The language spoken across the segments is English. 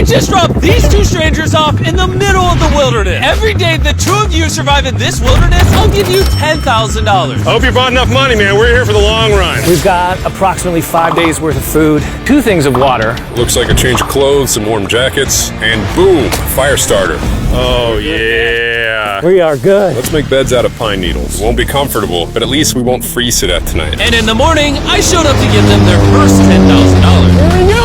just dropped these two strangers off in the middle of the wilderness. Every day the two of you survive in this wilderness, I'll give you $10,000. I hope you bought enough money, man. We're here for the long run. We've got approximately 5 days worth of food, 2 things of water. Looks like a change of clothes, some warm jackets, and boom, fire starter. Oh, yeah. We are good. Let's make beds out of pine needles. Won't be comfortable, but at least we won't freeze to death tonight. And in the morning, I showed up to give them their first $10,000. Here we go!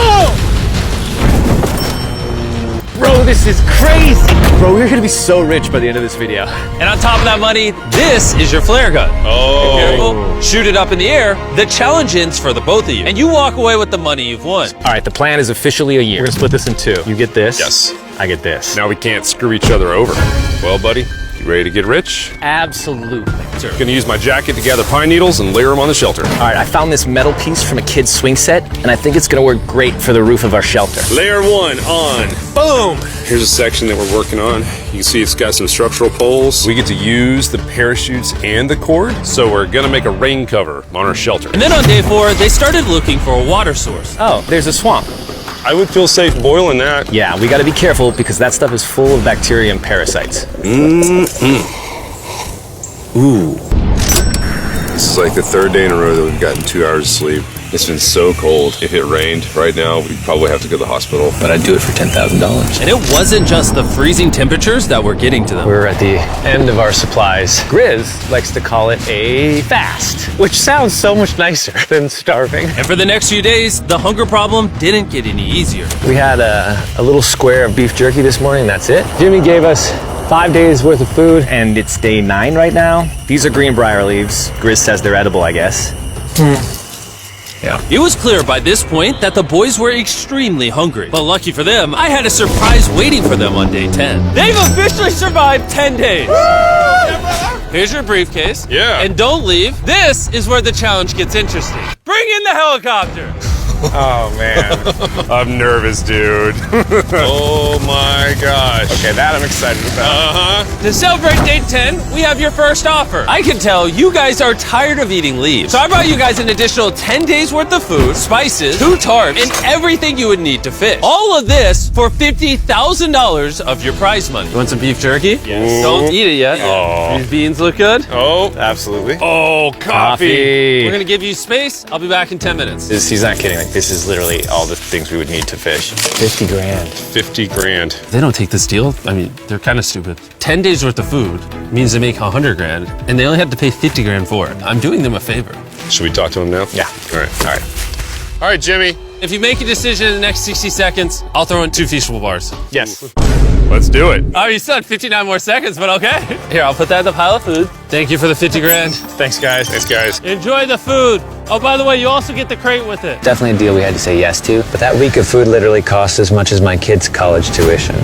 Bro, this is crazy. Bro, we're gonna be so rich by the end of this video. And on top of that money, this is your flare gun. Oh. Be careful, shoot it up in the air. The challenge ends for the both of you. And you walk away with the money you've won. All right, the plan is officially a year. We're gonna split this in 2. You get this. Yes. I get this. Now we can't screw each other over. Well, buddy, you ready to get rich? Absolutely. Sure. Gonna use my jacket to gather pine needles and layer them on the shelter. All right, I found this metal piece from a kid's swing set, and I think it's gonna work great for the roof of our shelter. Layer 1 on. Boom! Here's a section that we're working on. You can see it's got some structural poles. We get to use the parachutes and the cord, so we're gonna make a rain cover on our shelter. And then on day 4, they started looking for a water source. Oh, there's a swamp. I would feel safe boiling that. Yeah, we gotta be careful because that stuff is full of bacteria and parasites. Ooh. This is like the 3rd day in a row that we've gotten 2 hours of sleep. It's been so cold. If it rained right now, we'd probably have to go to the hospital. But I'd do it for $10,000. And it wasn't just the freezing temperatures that were getting to them. We're at the end of our supplies. Grizz likes to call it a fast, which sounds so much nicer than starving. And for the next few days, the hunger problem didn't get any easier. We had a little square of beef jerky this morning, that's it. Jimmy gave us 5 days worth of food, and it's day 9 right now. These are greenbrier leaves. Grizz says they're edible, I guess. Yeah. It was clear by this point that the boys were extremely hungry. But lucky for them, I had a surprise waiting for them on day 10. They've officially survived 10 days. Here's your briefcase. Yeah. And don't leave. This is where the challenge gets interesting. Bring in the helicopter. Oh, man. I'm nervous, dude. Oh my gosh. Okay, that I'm excited about. To celebrate day 10, we have your first offer. I can tell you guys are tired of eating leaves. So I brought you guys an additional 10 days worth of food, spices, 2 tarps, and everything you would need to fish. All of this for $50,000 of your prize money. You want some beef jerky? Yes. Don't eat it yet. Oh. These beans look good. Oh, Absolutely. oh, coffee. We're gonna give you space. I'll be back in 10 minutes. He's not kidding. Like, this is literally all the things we would need to fish. 50 grand. 50 grand. If they don't take this deal, I mean, they're kind of stupid. 10 days worth of food means they make 100 grand, and they only have to pay 50 grand for it. I'm doing them a favor. Should we talk to him now? Yeah. All right. All right. All right, Jimmy. If you make a decision in the next 60 seconds, I'll throw in 2 feasible bars. Yes. Let's do it. Oh, you still had 59 more seconds, but okay. Here, I'll put that in the pile of food. Thank you for the 50 grand. Thanks, guys. Thanks, guys. Enjoy the food. Oh, by the way, you also get the crate with it. Definitely a deal we had to say yes to, but that week of food literally cost as much as my kids' college tuition.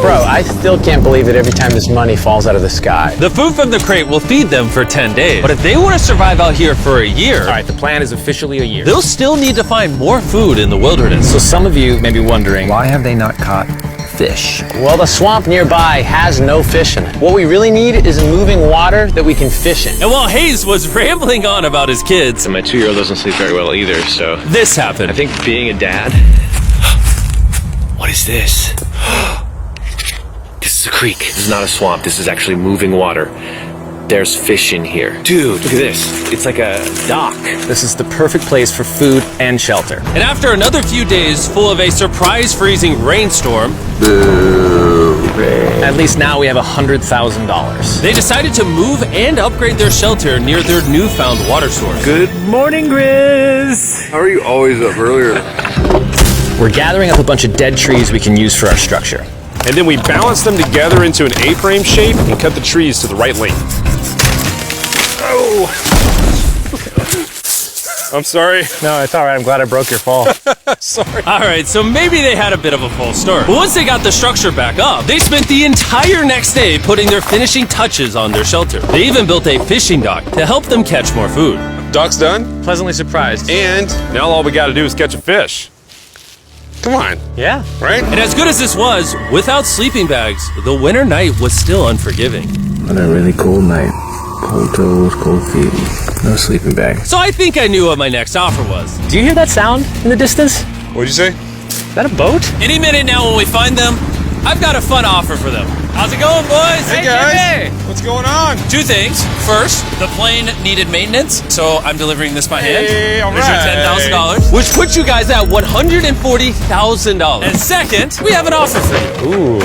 Bro, I still can't believe it every time this money falls out of the sky. The food from the crate will feed them for 10 days. But if they want to survive out here for a year, All right, the plan is officially a year. they'll still need to find more food in the wilderness. So some of you may be wondering, Why have they not caught fish? Well, the swamp nearby has no fish in it. What we really need is moving water that we can fish in. And while Hayes was rambling on about his kids, And my 2-year-old doesn't sleep very well either, so this happened. I think being a dad. What is this? This is a creek. This is not a swamp. This is actually moving water. There's fish in here. Dude, look at this. It's like a dock. this is the perfect place for food and shelter. And after another few days full of a surprise freezing rainstorm, At least now we have $100,000. they decided to move and upgrade their shelter near their newfound water source. Good morning, Grizz. How are you always up earlier? We're gathering up a bunch of dead trees we can use for our structure. And then we balance them together into an A-frame shape and cut the trees to the right length. Oh! I'm sorry. No, it's all right. I'm glad I broke your fall. Sorry. All right, so maybe they had a bit of a false start. But once they got the structure back up, they spent the entire next day putting their finishing touches on their shelter. They even built a fishing dock to help them catch more food. Dock's done, Pleasantly surprised. and now all we gotta do is catch a fish. Come on, Yeah. right? And as good as this was, without sleeping bags, the winter night was still unforgiving. On a really cold night, Cold toes, cold feet, no sleeping bag. So I think I knew what my next offer was. Do you hear that sound in the distance? What'd you say? Is that a boat? Any minute now when we find them, I've got a fun offer for them. How's it going, boys? Hey guys, what's going on? Two things. First, the plane needed maintenance, so I'm delivering this by hand. Hey, all There's right. your $10,000, which puts you guys at $140,000. And second, we have an offer for you. Ooh.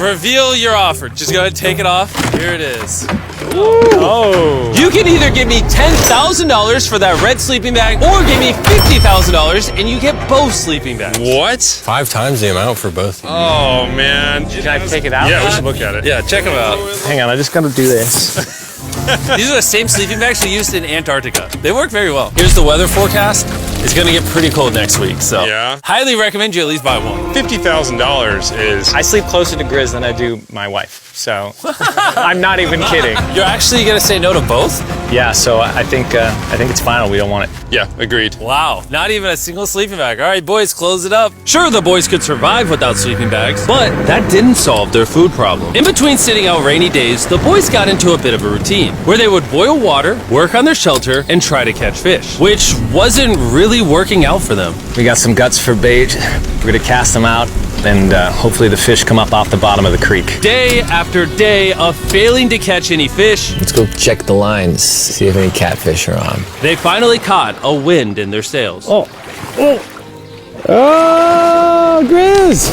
Reveal your offer. Just go ahead and take it off. Here it is. Oh. You can either give me $10,000 for that red sleeping bag, or give me $50,000 and you get both sleeping bags. What? 5 times the amount for both. Oh man. Can I take it out? Yeah, we should look at it. Yeah, check them out. Hang on, I just gotta do this. These are the same sleeping bags we used in Antarctica. They work very well. Here's the weather forecast. It's gonna get pretty cold next week, so Yeah. highly recommend you at least buy one. $50,000 is. I sleep closer to Grizz than I do my wife, so I'm not even kidding. You're actually gonna say no to both? Yeah, so I think it's final. We don't want it. Yeah, agreed. Wow, not even a single sleeping bag. All right, boys, close it up. Sure, the boys could survive without sleeping bags, but that didn't solve their food problem. In between sitting out rainy days, the boys got into a bit of a routine where they would boil water, work on their shelter, and try to catch fish, which wasn't really working out for them. We got some guts for bait. We're gonna cast them out, and hopefully the fish come up off the bottom of the creek. Day after day of failing to catch any fish, Let's go check the lines, see if any catfish are on. they finally caught a wind in their sails. Oh, Grizz!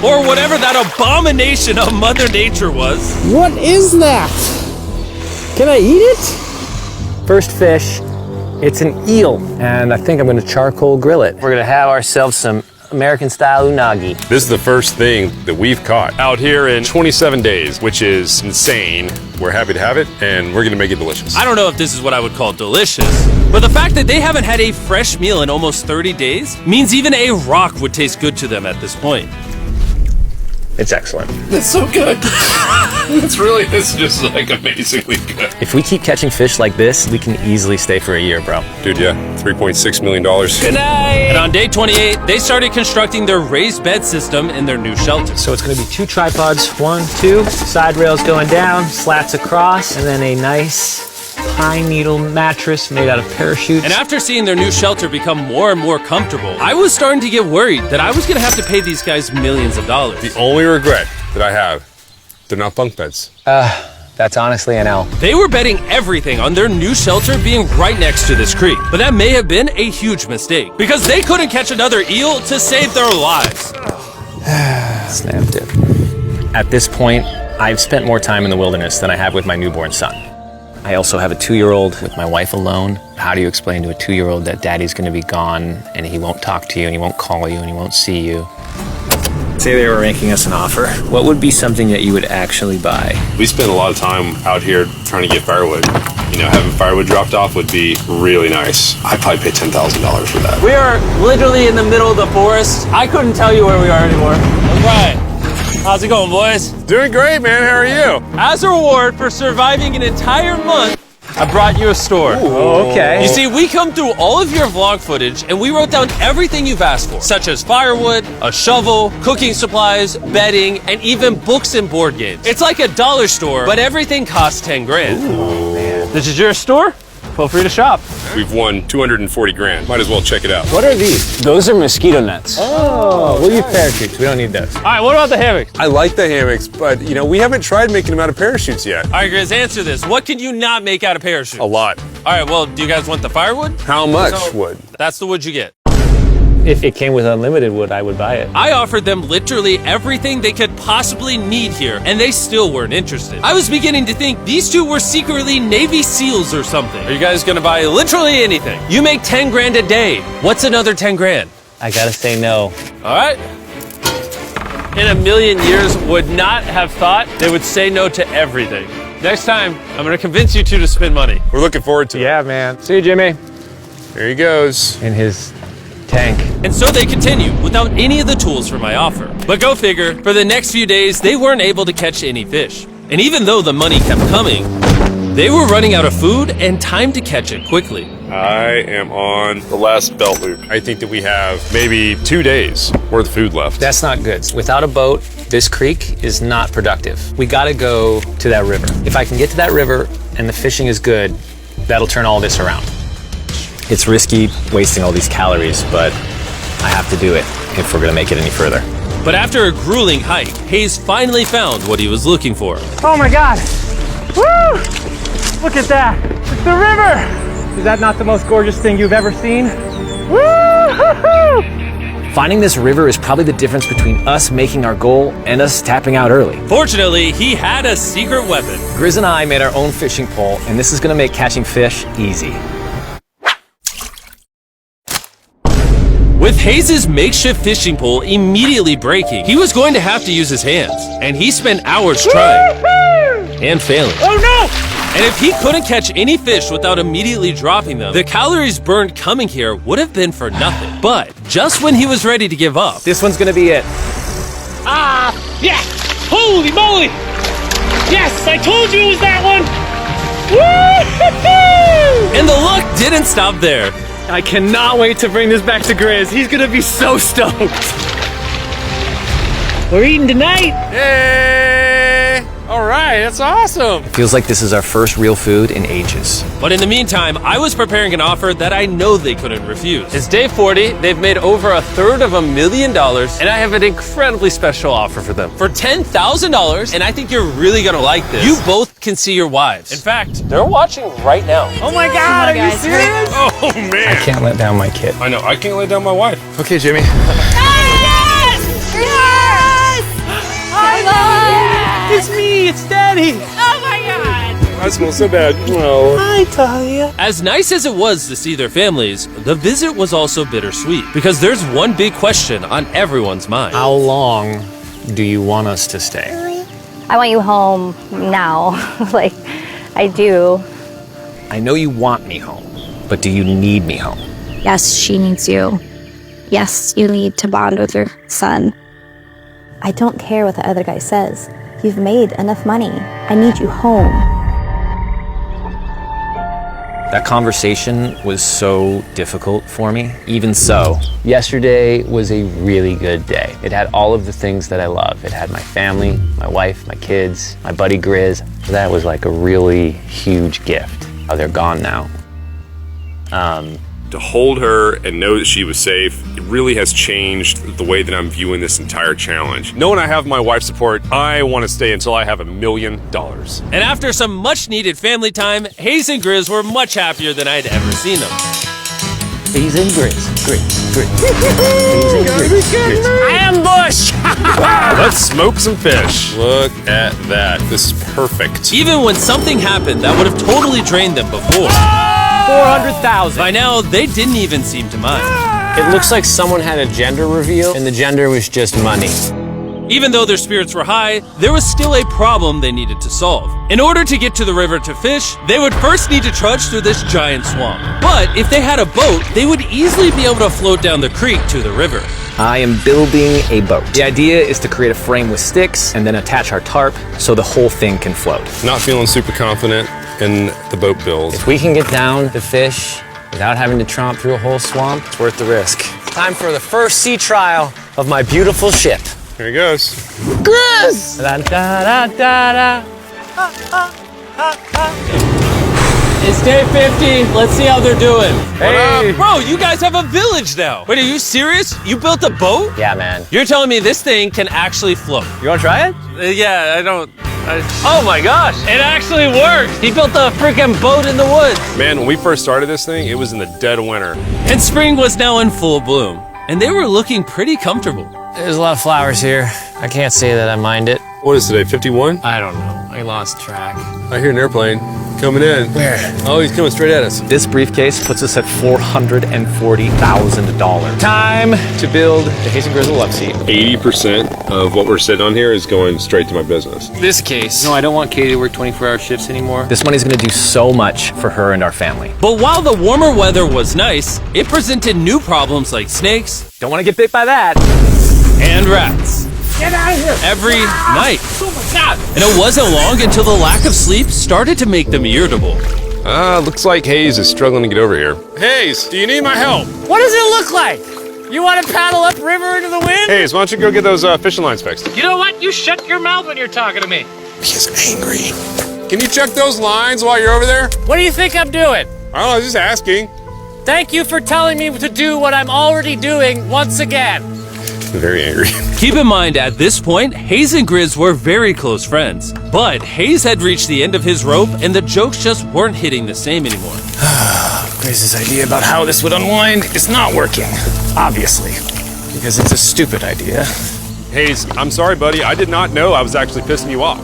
Or whatever that abomination of Mother Nature was. What is that? Can I eat it? First fish, it's an eel, and I think I'm gonna charcoal grill it. We're gonna have ourselves some American-style unagi. This is the first thing that we've caught out here in 27 days, which is insane. We're happy to have it, and we're gonna make it delicious. I don't know if this is what I would call delicious, but the fact that they haven't had a fresh meal in almost 30 days means even a rock would taste good to them at this point. It's excellent. It's so good. It's just like amazingly good. If we keep catching fish like this, we can easily stay for a year, bro. Dude, yeah, $3.6 million. Good night! And on day 28, they started constructing their raised bed system in their new shelter. So it's gonna be 2 tripods, 1, 2, side rails going down, slats across, and then a nice pine needle mattress made out of parachutes. And after seeing their new shelter become more and more comfortable, I was starting to get worried that I was gonna have to pay these guys millions of dollars. The only regret that I have, they're not bunk beds. That's honestly an L. They were betting everything on their new shelter being right next to this creek, but that may have been a huge mistake because they couldn't catch another eel to save their lives. Snapped it. At this point, I've spent more time in the wilderness than I have with my newborn son. I also have a 2-year-old with my wife alone. How do you explain to a 2-year-old that daddy's gonna be gone and he won't talk to you and he won't call you and he won't see you? Say they were making us an offer. What would be something that you would actually buy? We spend a lot of time out here trying to get firewood. You know, having firewood dropped off would be really nice. I'd probably pay $10,000 for that. We are literally in the middle of the forest. I couldn't tell you where we are anymore. All right. How's it going, boys? Doing great, man. How are you? As a reward for surviving an entire month, I brought you a store. Oh, okay. You see, we come through all of your vlog footage and we wrote down everything you've asked for, such as firewood, a shovel, cooking supplies, bedding, and even books and board games. It's like a dollar store, but everything costs 10 grand. Oh, man. This is your store? Feel free to shop. We've won 240 grand. Might as well check it out. What are these? Those are mosquito nets. Oh, we'll use parachutes. We don't need those. All right, what about the hammocks? I like the hammocks, but you know, we haven't tried making them out of parachutes yet. All right, Grizz, answer this. What can you not make out of parachutes? A lot. All right, well, do you guys want the firewood? How much wood? That's the wood you get. If it came with unlimited wood, I would buy it. I offered them literally everything they could possibly need here, and they still weren't interested. I was beginning to think these two were secretly Navy SEALs or something. Are you guys gonna buy literally anything? You make 10 grand a day. What's another 10 grand? I gotta say no. All right. In a million years, would not have thought they would say no to everything. Next time, I'm gonna convince you two to spend money. We're looking forward to it. Yeah, man. See you, Jimmy. There he goes. In his tank. And so they continued without any of the tools for my offer. But go figure, for the next few days, they weren't able to catch any fish. And even though the money kept coming, they were running out of food and time to catch it quickly. I am on the last belt loop. I think that we have maybe 2 days worth of food left. That's not good. Without a boat, this creek is not productive. We gotta go to that river. If I can get to that river and the fishing is good, that'll turn all this around. It's risky wasting all these calories, but I have to do it if we're gonna make it any further. But after a grueling hike, Hayes finally found what he was looking for. Oh my God! Woo! Look at that! It's the river! Is that not the most gorgeous thing you've ever seen? Woo-hoo-hoo! Finding this river is probably the difference between us making our goal and us tapping out early. Fortunately, he had a secret weapon. Grizz and I made our own fishing pole, and this is gonna make catching fish easy. With Hayes' makeshift fishing pole immediately breaking, he was going to have to use his hands, and he spent hours trying and failing. Oh no! And if he couldn't catch any fish without immediately dropping them, the calories burned coming here would have been for nothing. But just when he was ready to give up, This one's gonna be it. Ah, yeah! Holy moly! Yes, I told you it was that one! Woo-hoo-hoo! and the luck didn't stop there. I cannot wait to bring this back to Grizz. He's gonna be so stoked. We're eating tonight! Hey! All right, that's awesome. Feels like this is our first real food in ages. But in the meantime, I was preparing an offer that I know they couldn't refuse. It's day 40, they've made over $250,000, and I have an incredibly special offer for them. For $10,000, and I think you're really gonna like this, you both can see your wives. In fact, they're watching right now. Oh my God, are you serious? Oh man. Can't let down my kid. I know, I can't lay down my wife. Okay, Jimmy. It's me, it's Daddy! I smell so bad. Oh. Hi, Talia. As nice as it was to see their families, the visit was also bittersweet, because there's one big question on everyone's mind. How long do you want us to stay? I want you home now. Like, I do. I know you want me home, but do you need me home? Yes, she needs you. Yes, you need to bond with your son. I don't care what the other guy says. You've made enough money. I need you home. That conversation was so difficult for me. Even so, yesterday was a really good day. It had all of the things that I love. It had my family, my wife, my kids, my buddy Grizz. That was like a really huge gift. Oh, they're gone now. To hold her and know that she was safe, it really has changed the way that I'm viewing this entire challenge. Knowing I have my wife's support, I want to stay until I have $1 million. And after some much needed family time, Hayes and Grizz were much happier than I'd ever seen them. Hayes and Grizz. Hayes and Grizz. Ambush! Let's smoke some fish. Look at that. This is perfect. Even when something happened that would have totally drained them before, 400,000. by now they didn't even seem to mind. It looks like someone had a gender reveal, and the gender was just money. Even though their spirits were high, there was still a problem they needed to solve. In order to get to the river to fish, they would first need to trudge through this giant swamp. But if they had a boat, they would easily be able to float down the creek to the river. I am building a boat. The idea is to create a frame with sticks and then attach our tarp so the whole thing can float. Not feeling super confident in the boat build. If we can get down to fish without having to tromp through a whole swamp, It's worth the risk. time for the first sea trial of my beautiful ship. Here he goes. Da, da, da, da. It's day 50. Let's see how they're doing. Hey. Bro, you guys have a village now. Wait, are you serious? You built a boat? Yeah, man. You're telling me this thing can actually float? You want to try it? Yeah, I don't... Oh my gosh, it actually works. He built a freaking boat in the woods. Man, when we first started this thing, it was in the dead of winter. And spring was now in full bloom, and they were looking pretty comfortable. There's a lot of flowers here. I can't say that I mind it. What is today, 51? I don't know. I lost track. I hear an airplane coming in. Where? Oh, he's coming straight at us. This briefcase puts us at $440,000. Time to build the Hayes and Grizz love seat. 80% of what we're sitting on here is going straight to my business. This case. No, I don't want Katie to work 24-hour shifts anymore. This money's gonna do so much for her and our family. But while the warmer weather was nice, it presented new problems like snakes Don't want to get bit by that. and rats. Get out of here! Every night. Oh my God! And it wasn't long until the lack of sleep started to make them irritable. Looks like Hayes is struggling to get over here. Hayes, do you need my help? What does it look like? You want to paddle upriver into the wind? Hayes, why don't you go get those fishing lines fixed? You know what? You shut your mouth when you're talking to me. He's angry. Can you check those lines while you're over there? What do you think I'm doing? I don't know, I was just asking. Thank you for telling me to do what I'm already doing once again. I'm very angry. Keep in mind, at this point, Hayes and Grizz were very close friends. But Hayes had reached the end of his rope, and the jokes just weren't hitting the same anymore. Grizz's idea about how this would unwind is not working, obviously, because it's a stupid idea. Hayes, I'm sorry, buddy. I did not know I was actually pissing you off.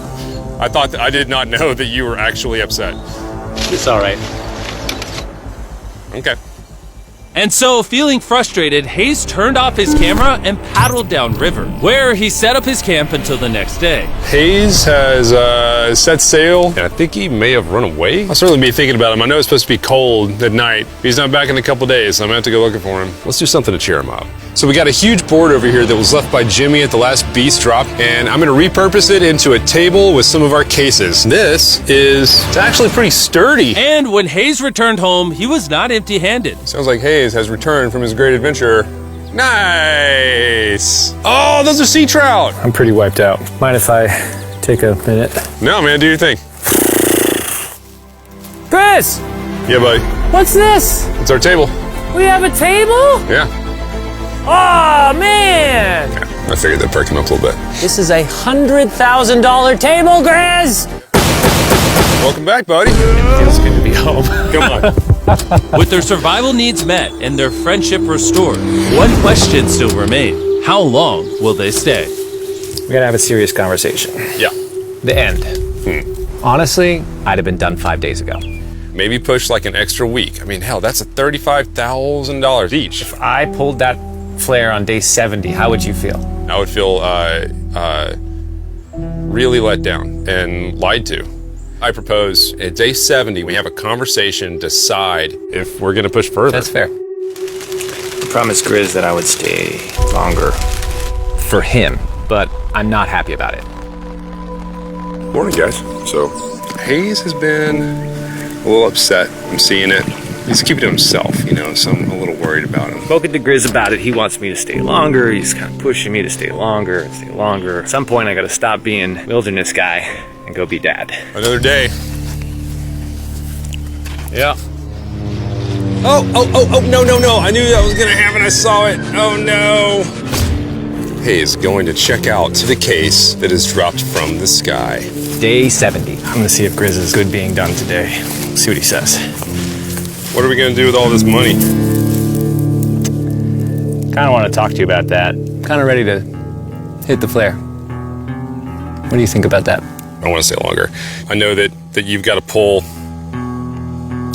I did not know that you were actually upset. It's all right. Okay. And so, feeling frustrated, Hayes turned off his camera and paddled downriver, where he set up his camp until the next day. Hayes has set sail, and I think he may have run away. I'll certainly be thinking about him. I know it's supposed to be cold at night. He's not back in a couple days, so I'm gonna have to go looking for him. Let's do something to cheer him up. So we got a huge board over here that was left by Jimmy at the last Beast drop, and I'm gonna repurpose it into a table with some of our cases. It's actually pretty sturdy. And when Hayes returned home, he was not empty-handed. Sounds like Hayes has returned from his great adventure. Nice! Oh, those are sea trout! I'm pretty wiped out. Mind if I take a minute? No, man, do your thing. Chris, Yeah, buddy. what's this? It's our table. We have a table? Yeah. Oh, man! I figured that'd perk him up a little bit. This is a $100,000 table, Grizz! Welcome back, buddy. Feels good to be home. Come on. With their survival needs met and their friendship restored, one question still remained. How long will they stay? We gotta have a serious conversation. Yeah. The end. Honestly, I'd have been done 5 days ago. Maybe push like an extra week. I mean, hell, that's a $35,000 each. If I pulled that flare on day 70, how would you feel? I would feel really let down and lied to. I propose at day 70, we have a conversation, decide if we're gonna push further. That's fair. I promised Grizz that I would stay longer. For him, but I'm not happy about it. Morning, guys. So, Hayes has been a little upset. I'm seeing it. He's keeping to himself, you know, so I'm a little worried about him. Spoken to Grizz about it. He wants me to stay longer. He's kind of pushing me to stay longer and stay longer. At some point, I gotta stop being wilderness guy and go be dad. Another day. Yeah. Oh, no. I knew that was gonna happen. I saw it. Oh, no. Hayes going to check out the case that is dropped from the sky. Day 70. I'm gonna see if Grizz is good being done today. See what he says. What are we gonna do with all this money? Kind of want to talk to you about that. Kind of ready to hit the flare. What do you think about that? I want to stay longer. I know that you've got to pull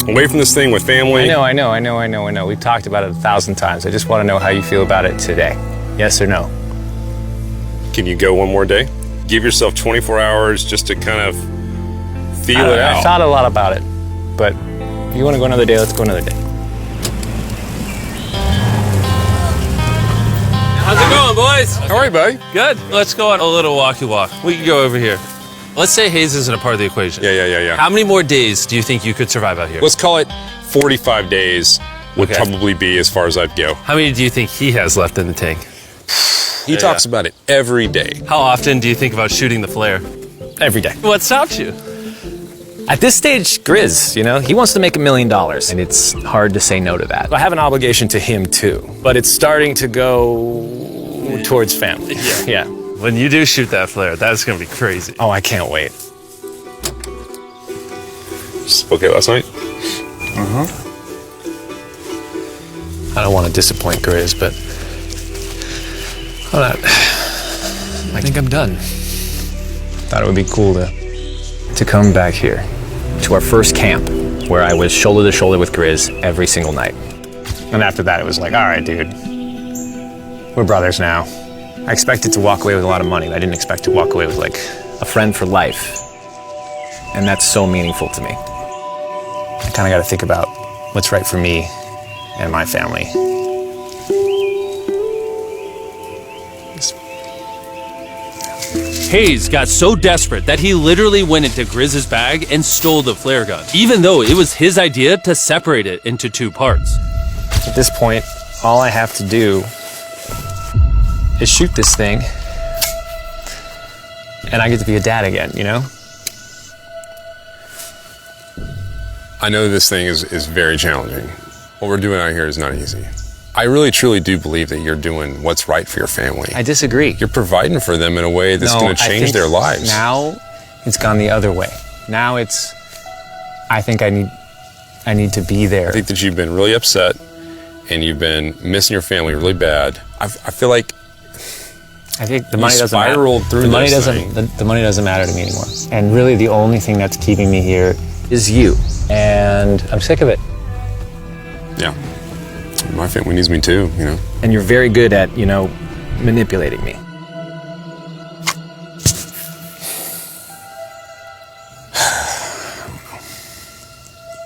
away from this thing with family. I know. We've talked about it 1,000 times. I just want to know how you feel about it today. Yes or no? Can you go one more day? Give yourself 24 hours just to kind of feel it out. I thought a lot about it, but if you want to go another day, let's go another day. How's it going, boys? All right, buddy. Good. Let's go on a little walkie walk. We can go over here. Let's say Hayes isn't a part of the equation. Yeah. How many more days do you think you could survive out here? Let's call it 45 days would Okay. probably be as far as I'd go. How many do you think he has left in the tank? He talks about it every day. How often do you think about shooting the flare? Every day. What stops you? At this stage, Grizz, you know, he wants to make $1 million, and it's hard to say no to that. I have an obligation to him too, but it's starting to go towards family. Yeah. When you do shoot that flare, that's gonna be crazy. Oh, I can't wait. Okay, last night? I don't want to disappoint Grizz, but I think I'm done. Thought it would be cool to come back here to our first camp where I was shoulder to shoulder with Grizz every single night. And after that, it was like, all right, dude, we're brothers now. I expected to walk away with a lot of money. I didn't expect to walk away with like a friend for life. And that's so meaningful to me. I kind of got to think about what's right for me and my family. Hayes got so desperate that he literally went into Grizz's bag and stole the flare gun, even though it was his idea to separate it into two parts. At this point, all I have to do is shoot this thing, and I get to be a dad again, you know? I know this thing is very challenging. What we're doing out here is not easy. I really, truly do believe that you're doing what's right for your family. I disagree. You're providing for them in a way that's going to change their lives. Now it's gone the other way. Now it's, I think I need to be there. I think that you've been really upset and you've been missing your family really bad. I feel like I think the money doesn't matter. Through the money doesn't matter to me anymore. And really the only thing that's keeping me here is you. And I'm sick of it. Yeah. My family needs me too, you know. And you're very good at, manipulating me.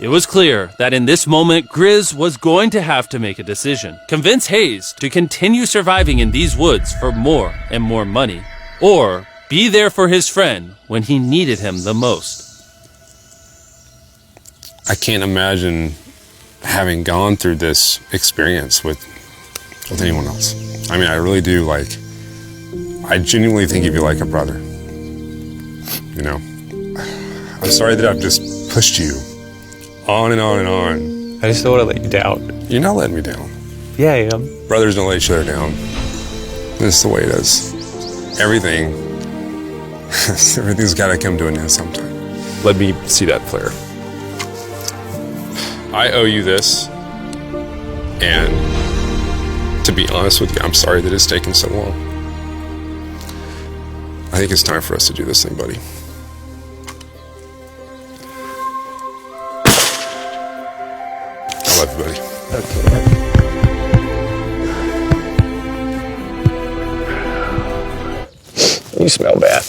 It was clear that in this moment, Grizz was going to have to make a decision. Convince Hayes to continue surviving in these woods for more and more money, or be there for his friend when he needed him the most. I can't imagine having gone through this experience with anyone else. I mean, I really do, I genuinely think of you like a brother. You know? I'm sorry that I've just pushed you on and on and on. I just don't want to let you down. You're not letting me down. Yeah, I am. Brothers don't let each other down. This is the way it is. Everything's got to come to an end sometime. Let me see that flare. I owe you this, and to be honest with you, I'm sorry that it's taken so long. I think it's time for us to do this thing, buddy. I love you, buddy. Okay. You smell bad.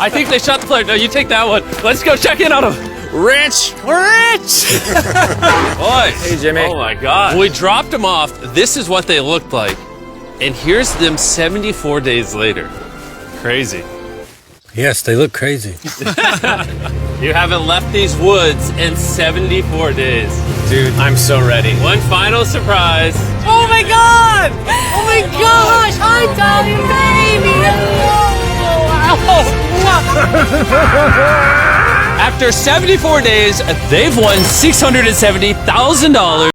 I think they shot the flare. No, you take that one. Let's go check in on him. Rich! We're rich! Boy. Hey, Jimmy. Oh, my God. When we dropped them off, this is what they looked like. And here's them 74 days later. Crazy. Yes, they look crazy. You haven't left these woods in 74 days. Dude, I'm so ready. One final surprise. Oh my God! Oh my gosh! I'm dying, baby! After 74 days, they've won $670,000.